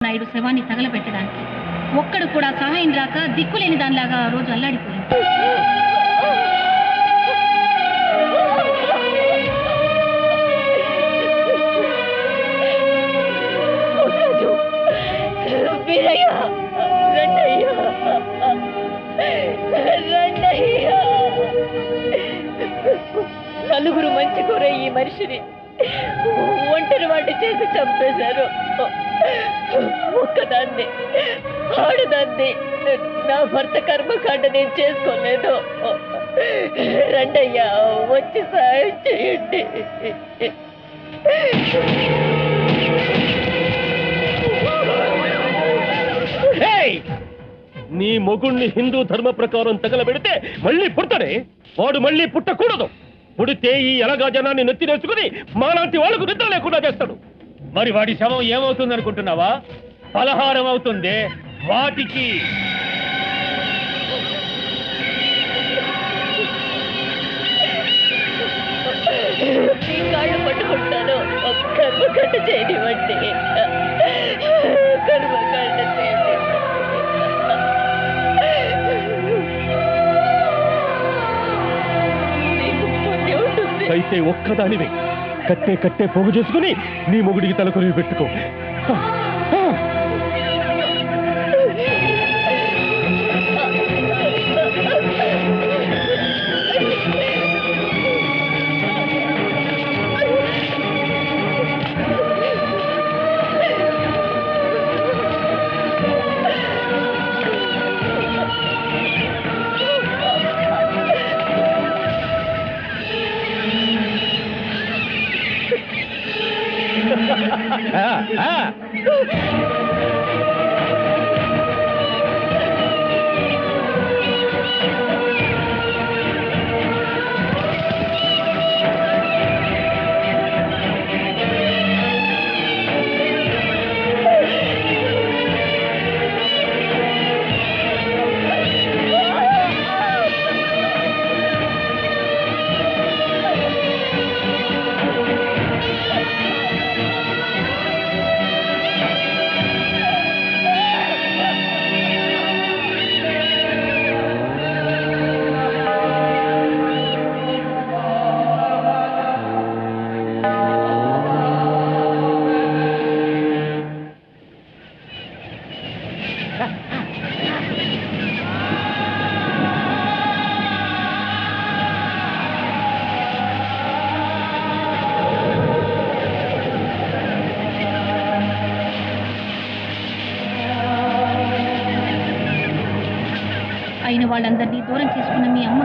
నాయుడు శవాన్ని తగలబెట్టడానికి. ఒక్కడు కూడా సహాయం రాక దిక్కులేని దానిలాగా ఆ రోజు అల్లాడిపోయింది. నలుగురు మంచి కూర ఈ మనిషిని ఒంటరి వాటి చేసి చంపేశారు. ఒక్కదాన్ని ఆడదాన్ని నా భర్త కర్మకాండ నేను చేసుకోలేదు. రండయ్యా, వచ్చి సాయం చేయండి. నీ మొగుణ్ణి హిందూ ధర్మ ప్రకారం తగలబెడితే మళ్ళీ పుడతాడే. వాడు మళ్ళీ పుట్టకూడదు. పుడితే ఈ ఎలాగా జనాన్ని నెత్తి నేర్చుకుని మాలాంటి వాళ్ళకు నిద్ర లేకుండా చేస్తాడు. మరి వాడి శవం ఏమవుతుంది అనుకుంటున్నావా? పలహారం అవుతుంది వాటికి. కాళ్ళు పట్టుకుంటాను, కర్మకాండ చేయనివ్వండి, కర్మకాండ చేయనివ్వండి. అయితే ఒక్కదానివే కట్టే కట్టే పోగు చేసుకుని నీ మొగుడికి తలకొరివి పెట్టుకో. అయిన వాళ్ళందరినీ దూరం చేసుకున్న మీ అమ్మ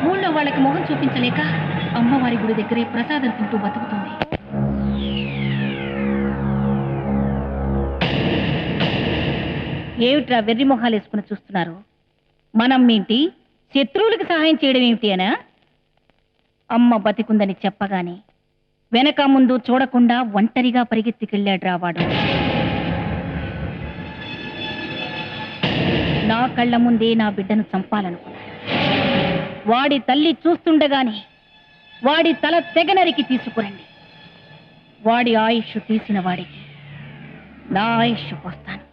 ఊళ్ళో వాళ్ళకి మొహం చూపించలేక అమ్మవారి గుడి దగ్గరే ప్రసాదం తింటూ బతుకుతుంది. ఏమిట్రా వెర్రి మొహాలు వేసుకుని చూస్తున్నారు? మనం ఏంటి శత్రువులకు సహాయం చేయడం ఏమిటి అనా? అమ్మ బతికుందని చెప్పగానే వెనక ముందు చూడకుండా ఒంటరిగా పరిగెత్తికెళ్ళాడ్రా వాడు. నా కళ్ళ ముందే నా బిడ్డను చంపాలనుకున్నాడు. వాడి తల్లి చూస్తుండగానే వాడి తల తెగనరికి తీసుకురండి. వాడి ఆయుష్ తీసిన వాడికి నా ఆయుష్ పోస్తాను.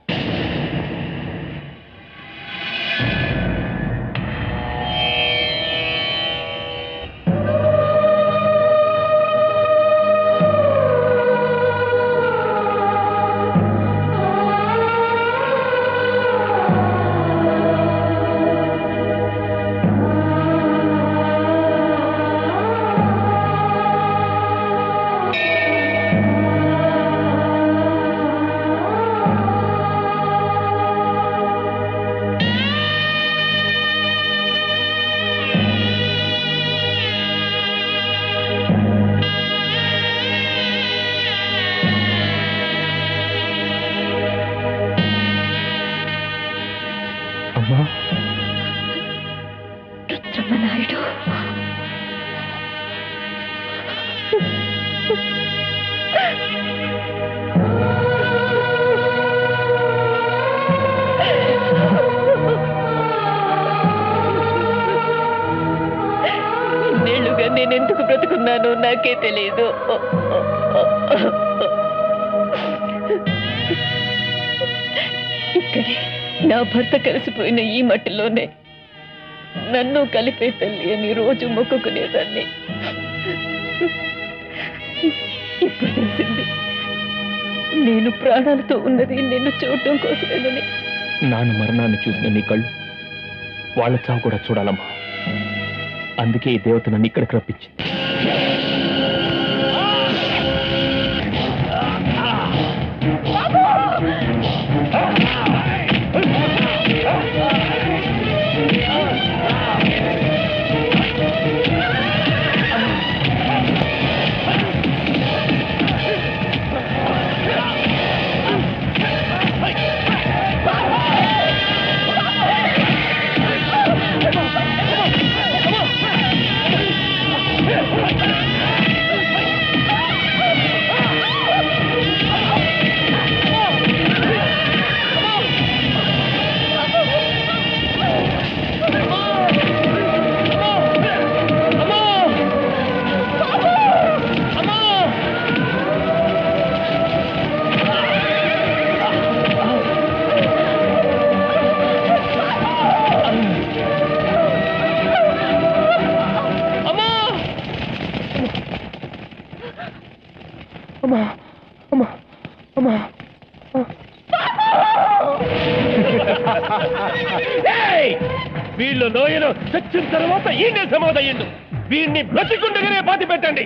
రుద్రమనాయుడు, ఇన్నేళ్లుగా నేనెందుకు బ్రతుకున్నానో నాకే తెలియదు. ఇక్కడే నా భర్త కలిసిపోయిన ఈ మట్టిలోనే నన్ను కలిపే తల్లి అని రోజు మొక్కుకునేదాన్ని. ఇప్పుడు తెలిసింది నేను ప్రాణాలతో ఉన్నది నిన్ను చూడటం కోసమేనని. నాన్న మరణాన్ని చూసిన నీ కళ్ళు వాళ్ళ చావు కూడా చూడాలమ్మా. అందుకే ఈ దేవత నన్ను ఇక్కడికి రప్పించింది. వీళ్ళు లోయను చచ్చిన తర్వాత ఈయనే సమాధయ్యిండు. వీడిని బ్రతికుండగానే పాతి పెట్టండి.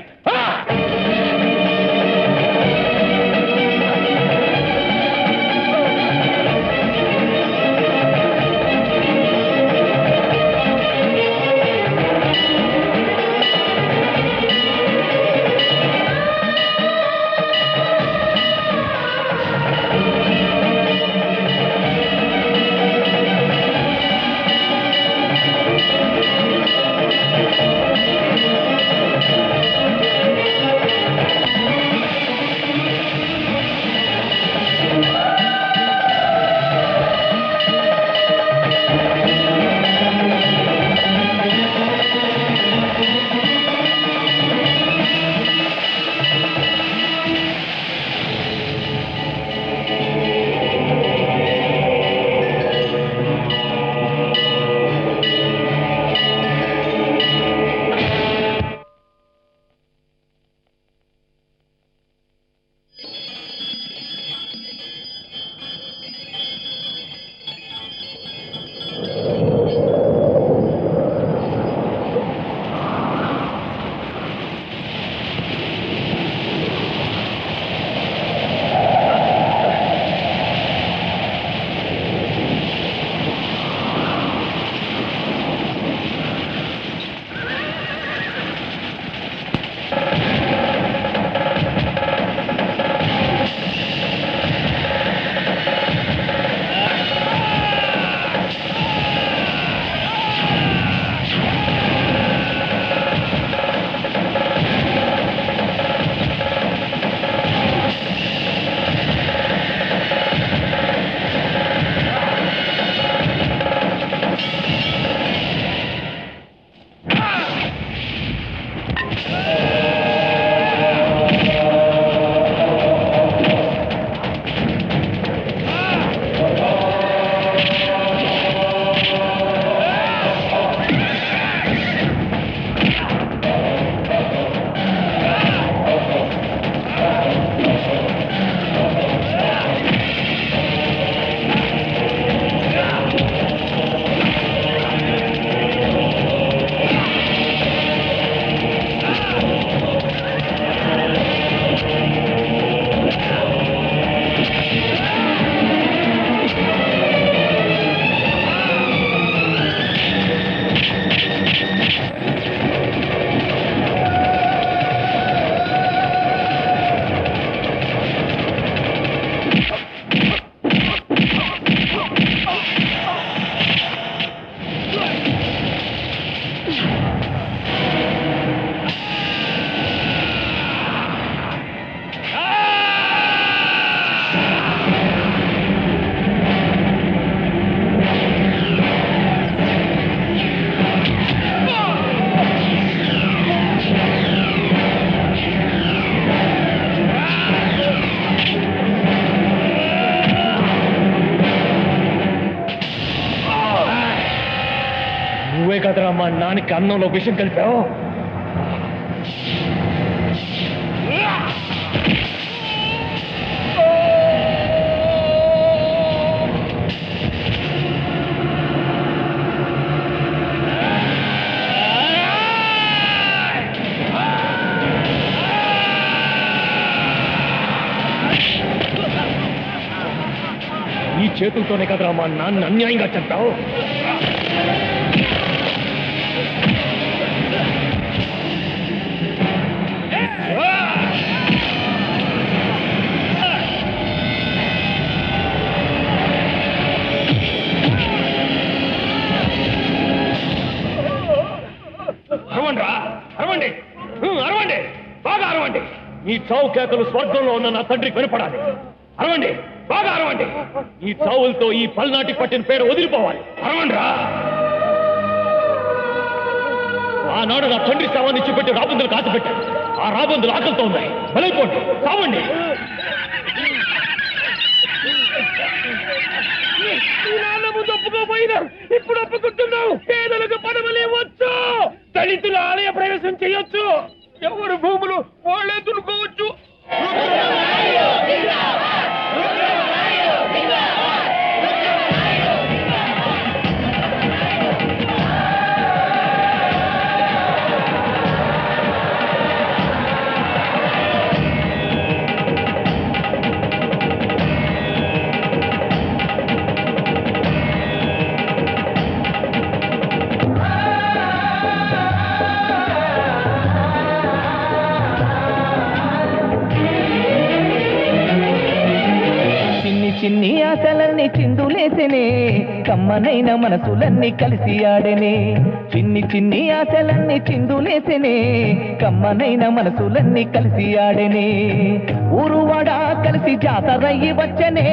మా నాన్నకి అన్నంలో విషం కలిపావు? ఈ చేతులతోనే కదరా మా నాన్న అన్యాయంగా చంపావు. అరవండి, అరవండి, అరవండి, బాగా అరవండి. ఈ చావు కేకలు స్వర్గంలో ఉన్న నా తండ్రికి వినపడాలి. అరవండి, బాగా అరవండి. ఈ చావులతో ఈ పల్నాటి పట్టిన పేరు వదిలిపోవాలి. అరవండిరా. ఆనాడు నా తండ్రి శవాన్ని ఇచ్చిపెట్టి రాబందులు కాసిపెట్టాడు. ఆ రాబందులు ఆకలితో ఉన్నాయి. బలైపోండి, చావండి. ఒప్పుకోపోయినా ఇప్పుడు ఒప్పుకుంటున్నావు. పేదలకు పదవులే వచ్చు, దళితుల ఆలయ ప్రవేశం చేయొచ్చు, ఎవరు భూములు వాళ్ళే దున్నుకోవచ్చు. చిన్ని ఆశలన్నీ చిందులేసెనే, కమ్మనైన మనసులన్నీ కలిసి ఆడెనే. చిన్ని చిన్ని ఆశలన్నీ చిందులేసెనే, కమ్మనైన మనసులన్నీ కలిసి ఆడెనే. ఊరువాడా కలిసి జాతరయ్యి వచ్చనే,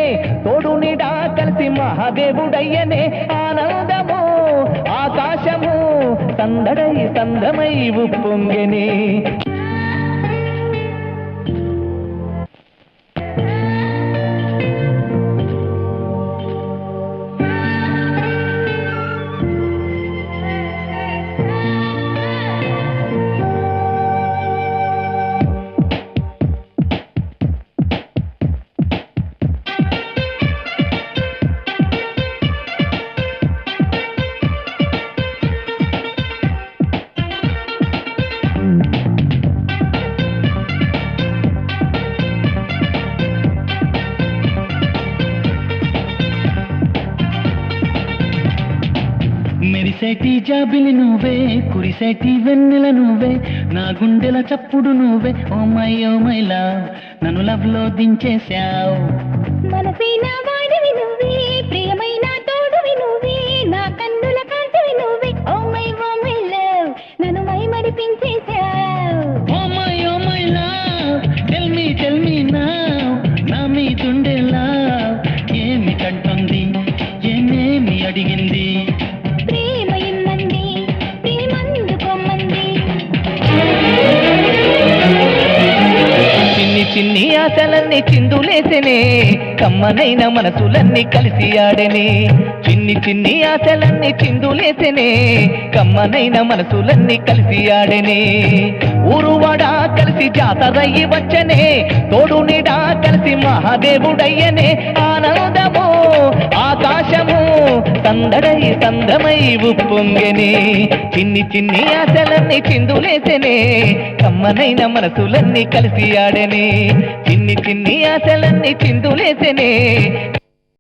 తోడు నీడా కలిసి మహాదేవుడయ్యనే. ఆనందము ఆకాశము సందడై సందమై ఉప్పొంగెనే. మెరిసేటి జాబిలి నువ్వే, కురిసేటి వెన్నెల నువ్వే, నా గుండెల చప్పుడు నువ్వే. ఓ మై లవ్, నన్ను లవ్ లో దించేశావు. మనసైన వాడివి నువ్వే, ప్రియమైన తోడువి నువ్వే, నా కన్నుల కాంతివి నువ్వే. ఓ మై లవ్, నన్ను మై మరిపించేశావు. Oh my love, tell me now, నా మీదుండే లవ్ ఏమిటంటుంది, ఏమేమి అడిగింది. చిన్ని ఆశలన్నీ చిందులేసెనే, కమ్మనైన మనసులన్నీ కలిసి ఆడెనే. చిన్ని చిన్ని ఆశలన్నీ చిందులేసెనే, కమ్మనైన మనసులన్నీ కలిసి ఆడెనే. ఊరువాడా కలిసి జాతరయ్యి వచ్చనే, తోడు నీడా కలిసి మహాదేవుడయ్యనే. ఆనందము ఆకాశము సందడై సందమై ఉప్పొంగెనే. చిన్ని చిన్ని ఆశలన్నీ చిందులేసెనే, కమ్మనైన మనసులన్నీ కలిసి ఆడెనే. చిన్ని చిన్ని ఆశలన్నీ చిందులేసెనే,